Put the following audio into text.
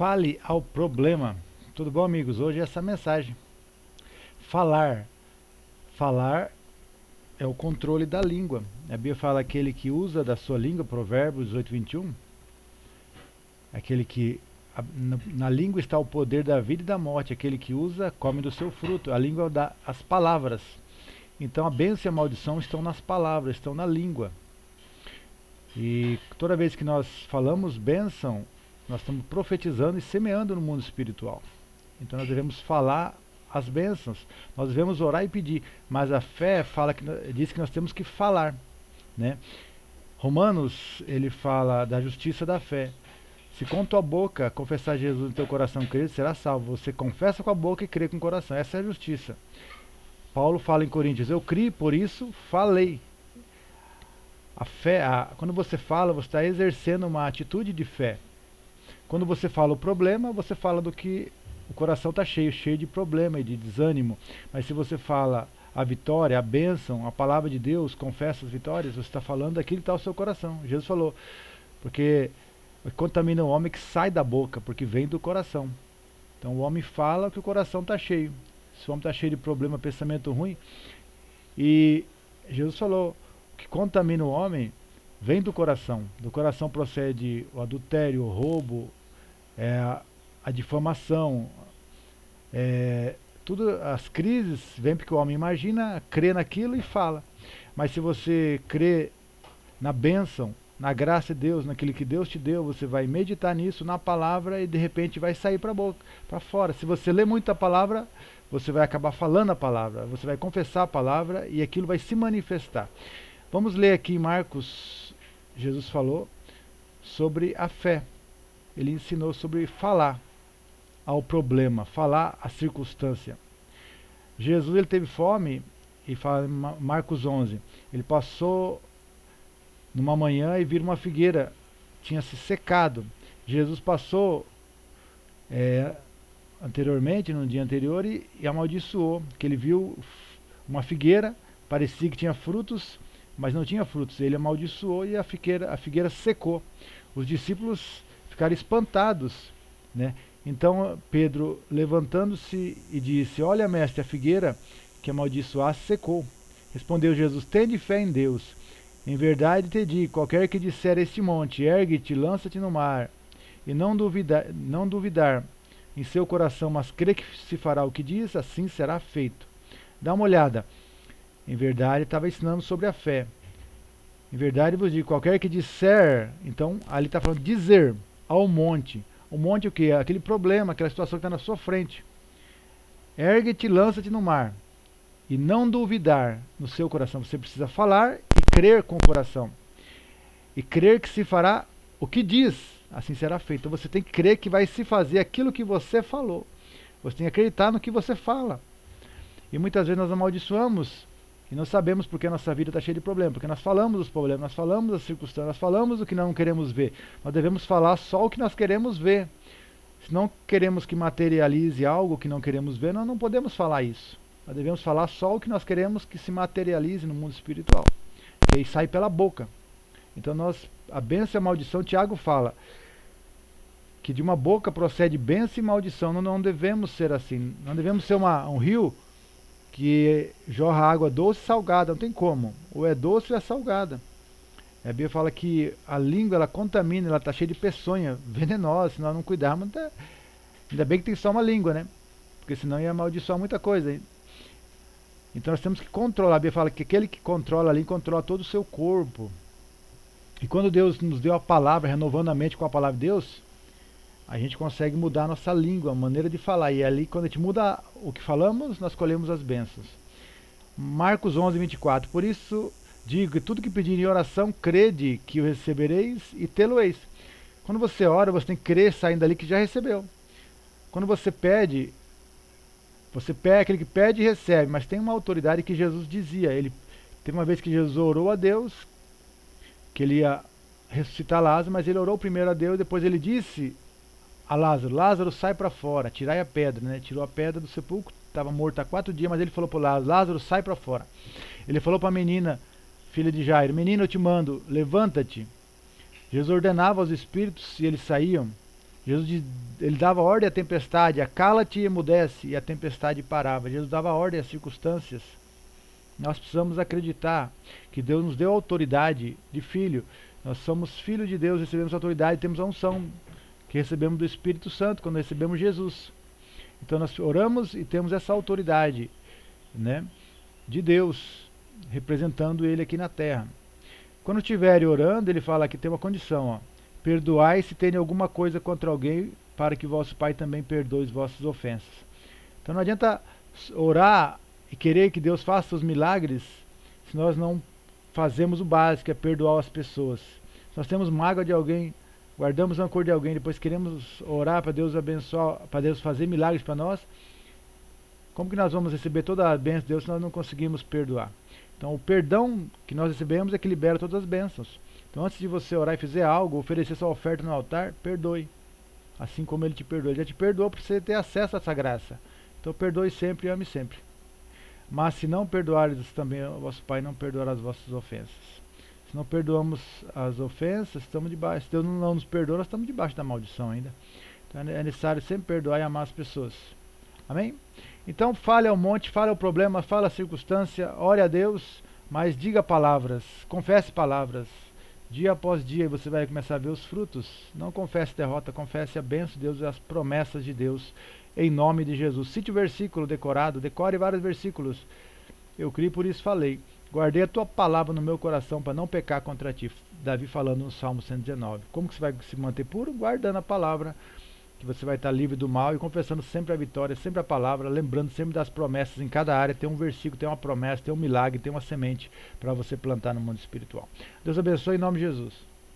Fale ao problema. Tudo bom, amigos? Hoje é essa mensagem. Falar. Falar é o controle da língua. A Bíblia fala aquele que usa da sua língua, Provérbios 18:21, aquele que na língua está o poder da vida e da morte. Aquele que usa, come do seu fruto. A língua dá as palavras. Então a bênção e a maldição estão nas palavras, estão na língua. E toda vez que nós falamos bênção, nós estamos profetizando e semeando no mundo espiritual. Então nós devemos falar as bênçãos, nós devemos orar e pedir, mas a fé diz que nós temos que falar, né? Romanos, ele fala da justiça da fé. Se com tua boca confessar Jesus no teu coração, crer, será salvo. Você confessa com a boca e crê com o coração. Essa é a justiça. Paulo fala em Coríntios: eu criei, por isso falei. A fé, quando você fala, você está exercendo uma atitude de fé. Quando você fala o problema, você fala do que o coração está cheio de problema e de desânimo. Mas se você fala a vitória, a bênção, a palavra de Deus, confessa as vitórias, você está falando daquilo que está no seu coração. Jesus falou, porque contamina o homem que sai da boca, porque vem do coração. Então o homem fala que o coração está cheio. Se o homem está cheio de problema, pensamento ruim, e Jesus falou, que contamina o homem vem do coração. Do coração procede o adultério, o roubo, a difamação, tudo, as crises vêm porque o homem imagina, crê naquilo e fala. Mas se você crê na bênção, na graça de Deus, naquilo que Deus te deu, você vai meditar nisso, na palavra, e de repente vai sair para a boca, para fora. Se você lê muito a palavra, você vai acabar falando a palavra, você vai confessar a palavra e aquilo vai se manifestar. Vamos ler aqui em Marcos. Jesus falou sobre a fé. Ele ensinou sobre falar ao problema, falar à circunstância. Jesus, ele teve fome, e fala em Marcos 11, ele passou numa manhã e viu uma figueira, tinha se secado. Jesus passou anteriormente, no dia anterior, e amaldiçoou, que ele viu uma figueira, parecia que tinha frutos, mas não tinha frutos. Ele amaldiçoou e a figueira secou. Os discípulos ficaram espantados, né? Então Pedro, levantando-se e disse: olha, mestre, a figueira que amaldiçoaste secou. Respondeu Jesus: tende fé em Deus. Em verdade te digo, qualquer que disser a este monte, ergue-te, lança-te no mar, e não duvidar em seu coração, mas crê que se fará o que diz, assim será feito. Dá uma olhada. Em verdade, estava ensinando sobre a fé. Em verdade vos digo, qualquer que disser, então ali está falando dizer ao monte. O monte o que? Aquele problema, aquela situação que está na sua frente. Ergue-te, lança-te no mar. E não duvidar no seu coração. Você precisa falar e crer com o coração. E crer que se fará o que diz, assim será feito. Então você tem que crer que vai se fazer aquilo que você falou. Você tem que acreditar no que você fala. E muitas vezes nós amaldiçoamos e não sabemos porque a nossa vida está cheia de problemas, porque nós falamos dos problemas, nós falamos das circunstâncias, nós falamos do que não queremos ver. Nós devemos falar só o que nós queremos ver. Se não queremos que materialize algo que não queremos ver, nós não podemos falar isso. Nós devemos falar só o que nós queremos que se materialize no mundo espiritual. E aí sai pela boca. Então a bênção e a maldição, Tiago fala que de uma boca procede bênção e maldição. Não devemos ser assim. Não devemos ser um rio que jorra água doce e salgada, não tem como. Ou é doce ou é salgada. A Bíblia fala que a língua, ela contamina, ela está cheia de peçonha, venenosa, se nós não cuidarmos. Ainda bem que tem só uma língua, né? Porque senão ia amaldiçoar muita coisa. Então nós temos que controlar. A Bíblia fala que aquele que controla a língua, controla todo o seu corpo. E quando Deus nos deu a palavra, renovando a mente com a palavra de Deus, a gente consegue mudar a nossa língua, a maneira de falar. E ali, quando a gente muda o que falamos, nós colhemos as bênçãos. Marcos 11, 24. Por isso digo que tudo que pedirem em oração, crede que o recebereis e tê-lo-eis. Quando você ora, você tem que crer saindo dali que já recebeu. Quando você pede, aquele que pede e recebe. Mas tem uma autoridade que Jesus dizia. Teve uma vez que Jesus orou a Deus, que ele ia ressuscitar Lázaro, mas ele orou primeiro a Deus, depois ele disse a Lázaro: Lázaro, sai para fora, tirai a pedra, né? Tirou a pedra do sepulcro, estava morto há 4 dias, mas ele falou para Lázaro: Lázaro, sai para fora. Ele falou para a menina, filha de Jairo: menina, eu te mando, levanta-te. Jesus ordenava aos espíritos e eles saíam. Ele dava ordem à tempestade, cala-te e emudece, e a tempestade parava. Jesus dava ordem às circunstâncias. Nós precisamos acreditar que Deus nos deu autoridade de filho. Nós somos filhos de Deus, recebemos autoridade, temos a unção que recebemos do Espírito Santo quando recebemos Jesus. Então nós oramos e temos essa autoridade, né, de Deus, representando Ele aqui na terra. Quando estiver orando, ele fala que tem uma condição, ó: perdoai se tem alguma coisa contra alguém, para que vosso Pai também perdoe as vossas ofensas. Então não adianta orar e querer que Deus faça os milagres se nós não fazemos o básico, que é perdoar as pessoas. Se nós temos mágoa de alguém, guardamos rancor de alguém, depois queremos orar para Deus abençoar, para Deus fazer milagres para nós, como que nós vamos receber toda a bênção de Deus se nós não conseguimos perdoar? Então o perdão que nós recebemos é que libera todas as bênçãos. Então antes de você orar e fazer algo, oferecer sua oferta no altar, perdoe. Assim como Ele te perdoou. Ele já te perdoou para você ter acesso a essa graça. Então perdoe sempre e ame sempre. Mas se não perdoares também, o vosso Pai não perdoará as vossas ofensas. Se não perdoamos as ofensas, estamos debaixo. Se Deus não nos perdoa, nós estamos debaixo da maldição ainda. Então é necessário sempre perdoar e amar as pessoas. Amém? Então fale ao monte, fale ao problema, fale à circunstância, ore a Deus, mas diga palavras, confesse palavras. Dia após dia você vai começar a ver os frutos. Não confesse derrota, confesse a bênção de Deus e as promessas de Deus, em nome de Jesus. Cite o versículo decorado, decore vários versículos. Eu criei, por isso falei. Guardei a tua palavra no meu coração para não pecar contra ti. Davi falando no Salmo 119. Como que você vai se manter puro? Guardando a palavra, que você vai estar livre do mal e confessando sempre a vitória, sempre a palavra, lembrando sempre das promessas. Em cada área tem um versículo, tem uma promessa, tem um milagre, tem uma semente para você plantar no mundo espiritual. Deus abençoe em nome de Jesus.